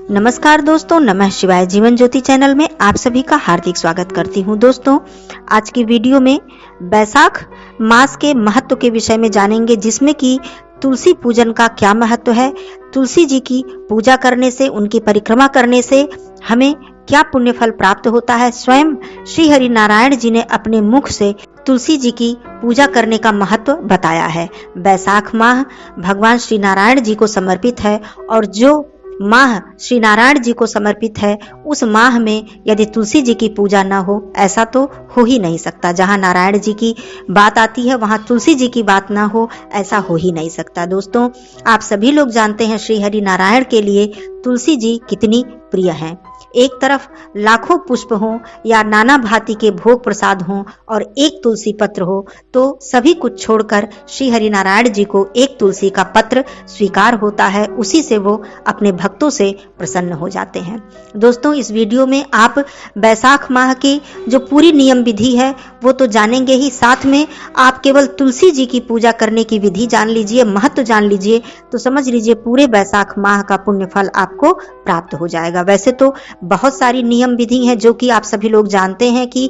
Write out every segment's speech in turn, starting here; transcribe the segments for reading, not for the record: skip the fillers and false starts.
नमस्कार दोस्तों, नमः शिवाय जीवन ज्योति चैनल में आप सभी का हार्दिक स्वागत करती हूं। दोस्तों, आज की वीडियो में बैसाख मास के महत्व के विषय में जानेंगे, जिसमें कि तुलसी पूजन का क्या महत्व है, तुलसी जी की पूजा करने से, उनकी परिक्रमा करने से हमें क्या पुण्य फल प्राप्त होता है। स्वयं श्री हरि नारायण जी ने अपने मुख से तुलसी जी की पूजा करने का महत्व बताया है। बैसाख माह भगवान श्री नारायण जी को समर्पित है और जो माह श्री नारायण जी को समर्पित है, उस माह में यदि तुलसी जी की पूजा न हो, ऐसा तो हो ही नहीं सकता। जहाँ नारायण जी की बात आती है वहाँ तुलसी जी की बात ना हो, ऐसा हो ही नहीं सकता। दोस्तों, आप सभी लोग जानते हैं श्री हरि नारायण के लिए तुलसी जी कितनी प्रिय हैं। एक तरफ लाखों पुष्प हों या नाना भांति के भोग प्रसाद हों और एक तुलसी पत्र हो, तो सभी कुछ छोड़कर श्री हरि नारायण जी को एक तुलसी का पत्र स्वीकार होता है। उसी से वो अपने भक्तों से प्रसन्न हो जाते हैं। दोस्तों, इस वीडियो में आप बैसाख माह की जो पूरी नियम विधि है वो तो जानेंगे ही, साथ में आप केवल तुलसी जी की पूजा करने की विधि जान लीजिए, महत्व जान लीजिए, तो समझ लीजिए पूरे बैसाख माह का पुण्य फल आपको प्राप्त हो जाएगा। वैसे तो बहुत सारी नियम विधि हैं जो कि आप सभी लोग जानते हैं कि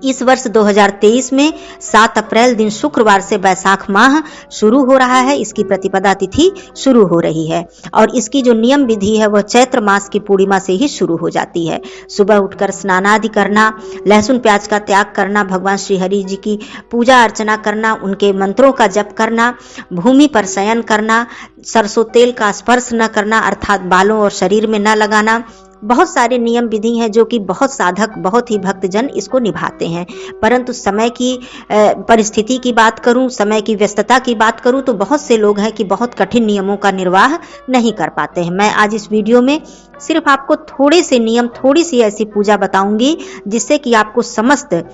इस वर्ष 2023 में 7 अप्रैल दिन शुक्रवार से बैसाख माह शुरू हो रहा है। इसकी प्रतिपदा तिथि शुरू हो रही है और इसकी जो नियम विधि है वह चैत्र मास की पूर्णिमा से ही शुरू हो जाती है। सुबह उठकर स्नान आदि करना, लहसुन प्याज का त्याग करना, भगवान श्री हरि जी की पूजा अर्चना करना, उनके मंत्रों का जप करना, भूमि पर शयन करना, सरसों तेल का स्पर्श न करना अर्थात बालों और शरीर में न लगाना। बहुत सारे नियम विधि हैं जो कि बहुत साधक, बहुत ही भक्तजन इसको निभाते हैं। परंतु समय की परिस्थिति की बात करूं, समय की व्यस्तता की बात करूं, तो बहुत से लोग हैं कि बहुत कठिन नियमों का निर्वाह नहीं कर पाते हैं। मैं आज इस वीडियो में सिर्फ आपको थोड़े से नियम, थोड़ी सी ऐसी पूजा बताऊंगी जिससे कि आपको समस्त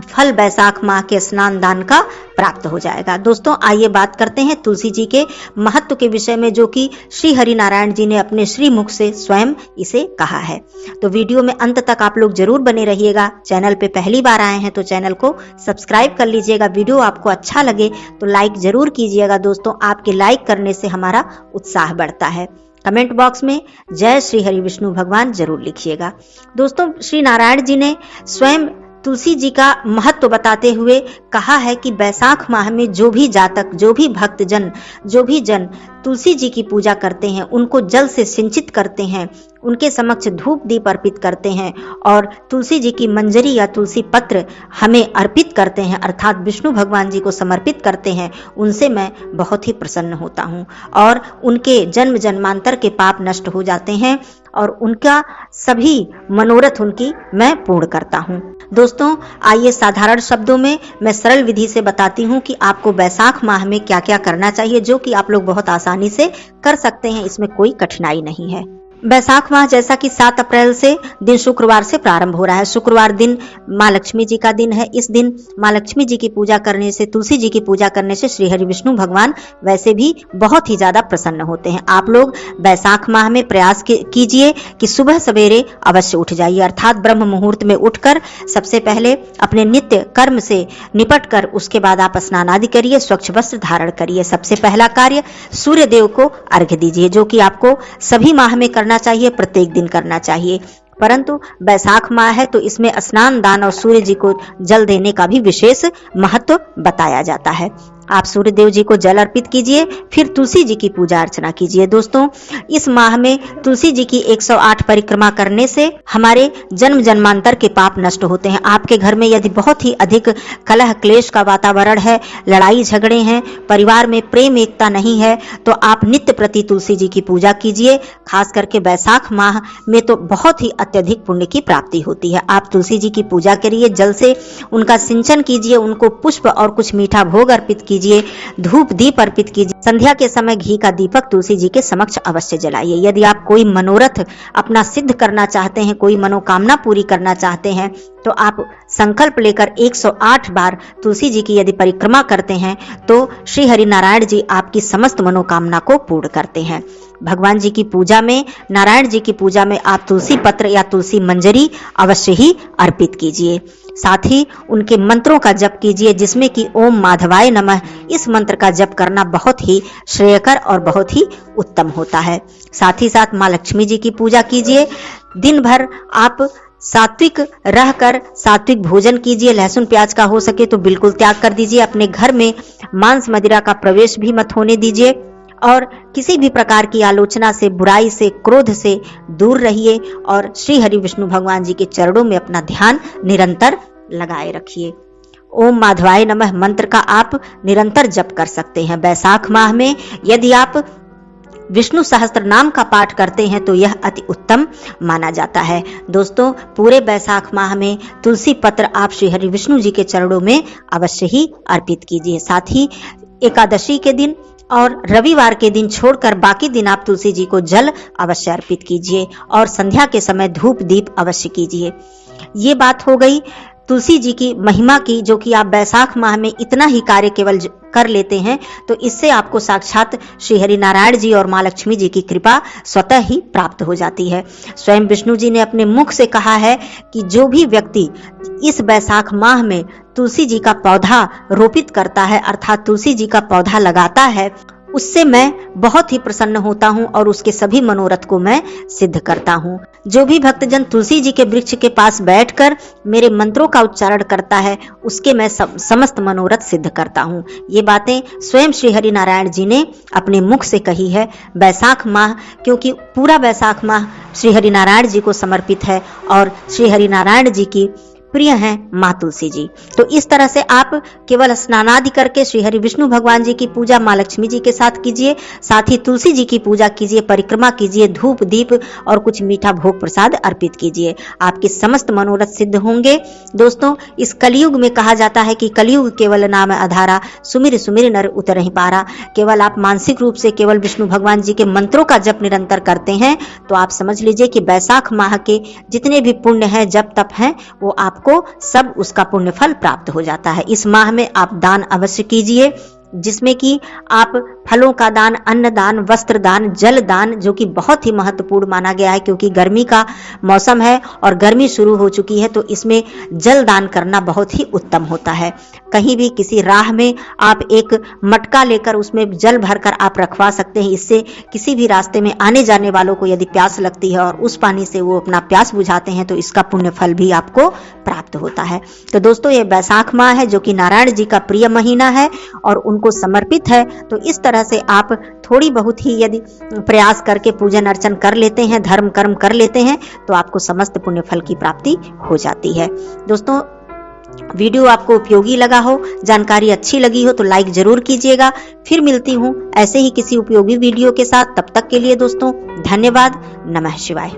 फल बैसाख माह के स्नान दान का प्राप्त हो जाएगा। दोस्तों, आइए बात करते हैं तुलसी जी के महत्व के विषय में, जो कि श्री हरि नारायण जी ने अपने श्री मुख से स्वयं इसे कहा है। तो वीडियो में अंत तक आप लोग जरूर बने रहिएगा। चैनल पे पहली बार आए हैं तो चैनल को सब्सक्राइब कर लीजिएगा। वीडियो आपको अच्छा लगे तो लाइक जरूर कीजिएगा। दोस्तों, आपके लाइक करने से हमारा उत्साह बढ़ता है। कमेंट बॉक्स में जय श्री हरि विष्णु भगवान जरूर लिखिएगा। दोस्तों, श्री नारायण जी ने स्वयं तुलसी जी का महत्व बताते हुए कहा है कि बैसाख माह में जो भी जातक, जो भी भक्तजन, जो भी जन तुलसी जी की पूजा करते हैं, उनको जल से सिंचित करते हैं, उनके समक्ष धूप दीप अर्पित करते हैं और तुलसी जी की मंजरी या तुलसी पत्र हमें अर्पित करते हैं अर्थात विष्णु भगवान जी को समर्पित करते हैं, उनसे मैं बहुत ही प्रसन्न होता हूँ और उनके जन्म जन्मांतर के पाप नष्ट हो जाते हैं और उनका सभी मनोरथ उनकी मैं पूर्ण करता हूँ। दोस्तों, आइए साधारण शब्दों में मैं सरल विधि से बताती हूँ कि आपको बैसाख माह में क्या क्या करना चाहिए, जो कि आप लोग बहुत आसानी से कर सकते हैं। इसमें कोई कठिनाई नहीं है। बैसाख माह जैसा कि 7 अप्रैल से दिन शुक्रवार से प्रारंभ हो रहा है। शुक्रवार दिन माँ लक्ष्मी जी का दिन है। इस दिन माँ लक्ष्मी जी की पूजा करने से, तुलसी जी की पूजा करने से श्री हरि विष्णु भगवान वैसे भी बहुत ही ज्यादा प्रसन्न होते हैं। आप लोग बैसाख माह में प्रयास कीजिए कि सुबह सवेरे अवश्य उठ जाइए अर्थात ब्रह्म मुहूर्त में उठकर सबसे पहले अपने नित्य कर्म से निपट कर उसके बाद आप स्नान आदि करिए, स्वच्छ वस्त्र धारण करिए। सबसे पहला कार्य सूर्य देव को अर्घ्य दीजिए, जो कि आपको सभी माह में करना चाहिए, प्रत्येक दिन करना चाहिए। परंतु बैसाख माह है तो इसमें स्नान दान और सूर्य जी को जल देने का भी विशेष महत्व बताया जाता है। आप सूर्य देव जी को जल अर्पित कीजिए, फिर तुलसी जी की पूजा अर्चना कीजिए। दोस्तों, इस माह में तुलसी जी की 108 परिक्रमा करने से हमारे जन्म जन्मांतर के पाप नष्ट होते हैं। आपके घर में यदि बहुत ही अधिक कलह क्लेश का वातावरण है, लड़ाई झगड़े हैं, परिवार में प्रेम एकता नहीं है, तो आप नित्य प्रति तुलसी जी की पूजा कीजिए। खास करके बैसाख माह में तो बहुत ही अत्यधिक पुण्य की प्राप्ति होती है। आप तुलसी जी की पूजा करिए, जल से उनका सिंचन कीजिए, उनको पुष्प और कुछ मीठा भोग अर्पित कीजिए, धूप दीप अर्पित कीजिए। संध्या के समय घी का दीपक तुलसी जी के समक्ष अवश्य जलाइए। यदि आप कोई मनोरथ अपना सिद्ध करना चाहते हैं, कोई मनोकामना पूरी करना चाहते हैं, तो आप संकल्प लेकर 108 बार तुलसी जी की यदि परिक्रमा करते हैं तो श्री हरि नारायण जी आपकी समस्त मनोकामना को पूर्ण करते हैं। भगवान जी की पूजा में, नारायण जी की पूजा में आप तुलसी पत्र या तुलसी मंजरी अवश्य ही अर्पित कीजिए। साथ ही उनके मंत्रों का जप कीजिए, जिसमें कि ओम माधवाय नमः, इस मंत्र का जप करना बहुत ही श्रेयकर और बहुत ही उत्तम होता है। साथ ही साथ माँ लक्ष्मी जी की पूजा कीजिए। दिन भर आप सात्विक रहकर सात्विक भोजन कीजिए। लहसुन प्याज का हो सके तो बिल्कुल त्याग कर दीजिए। अपने घर में मांस मदिरा का प्रवेश भी मत होने दीजिए और किसी भी प्रकार की आलोचना से, बुराई से, क्रोध से दूर रहिए और श्री हरि विष्णु भगवान जी के चरणों में अपना ध्यान निरंतर लगाए रखिए। ओम माधवाय नमः मंत्र का आप निरंतर जप कर सकते हैं। बैसाख माह में यदि आप विष्णु सहस्त्र नाम का पाठ करते हैं तो यह अति उत्तम माना जाता है। दोस्तों, पूरे बैसाख माह में तुलसी पत्र आप श्री हरि विष्णु जी के चरणों में अवश्य ही अर्पित कीजिए। साथ ही एकादशी के दिन और रविवार के दिन छोड़कर बाकी दिन आप तुलसी जी को जल अवश्य अर्पित कीजिए और संध्या के समय धूप दीप अवश्य कीजिए। ये बात हो गई तुलसी जी की महिमा की, जो कि आप बैसाख माह में इतना ही कार्य केवल कर लेते हैं तो इससे आपको साक्षात श्री हरि नारायण जी और माँ लक्ष्मी जी की कृपा स्वतः ही प्राप्त हो जाती है। स्वयं विष्णु जी ने अपने मुख से कहा है कि जो भी व्यक्ति इस बैसाख माह में तुलसी जी का पौधा रोपित करता है, अर्थात तुलसी जी का पौधा लगाता है, उससे मैं बहुत ही प्रसन्न होता हूँ और उसके सभी मनोरथ को मैं सिद्ध करता हूँ। जो भी भक्तजन तुलसी जी के वृक्ष के पास बैठकर मेरे मंत्रों का उच्चारण करता है, उसके मैं समस्त मनोरथ सिद्ध करता हूँ। ये बातें स्वयं श्री हरि नारायण जी ने अपने मुख से कही है। बैसाख माह, क्योंकि पूरा बैसाख माह श्री हरि नारायण जी को समर्पित है और श्री हरि नारायण जी की प्रिय हैं माँ तुलसी जी। तो इस तरह से आप केवल स्नानादि करके श्री हरि विष्णु भगवान जी की पूजा माँ लक्ष्मी जी के साथ कीजिए, साथ ही तुलसी जी की पूजा कीजिए, परिक्रमा कीजिए, धूप दीप और कुछ मीठा भोग प्रसाद अर्पित कीजिए। आपके समस्त मनोरथ सिद्ध होंगे। दोस्तों, इस कलयुग में कहा जाता है कि कलयुग केवल नाम आधारा, सुमिर सुमिर नर उतरहि पारा। केवल आप मानसिक रूप से केवल विष्णु भगवान जी के मंत्रों का जप निरंतर करते हैं तो आप समझ लीजिए कि बैसाख माह के जितने भी पुण्य हैं, जप तप हैं, वो आप को सब उसका पुण्य फल प्राप्त हो जाता है। इस माह में आप दान अवश्य कीजिए, जिसमें कि आप फलों का दान, अन्न दान, वस्त्र दान, जल दान, जो कि बहुत ही महत्वपूर्ण माना गया है क्योंकि गर्मी का मौसम है और गर्मी शुरू हो चुकी है, तो इसमें जल दान करना बहुत ही उत्तम होता है। कहीं भी किसी राह में आप एक मटका लेकर उसमें जल भरकर आप रखवा सकते हैं। इससे किसी भी रास्ते में आने जाने वालों को यदि प्यास लगती है और उस पानी से वो अपना प्यास बुझाते हैं तो इसका पुण्य फल भी आपको प्राप्त होता है। तो दोस्तों, ये बैसाख माह है जो कि नारायण जी का प्रिय महीना है और उनको समर्पित है। तो इस तरह से आप थोड़ी बहुत ही यदि प्रयास करके पूजन अर्चन कर लेते हैं, धर्म कर्म कर लेते हैं, तो आपको समस्त पुण्य फल की प्राप्ति हो जाती है। दोस्तों, वीडियो आपको उपयोगी लगा हो, जानकारी अच्छी लगी हो तो लाइक जरूर कीजिएगा। फिर मिलती हूँ ऐसे ही किसी उपयोगी वीडियो के साथ। तब तक के लिए दोस्तों धन्यवाद। नमः शिवाय।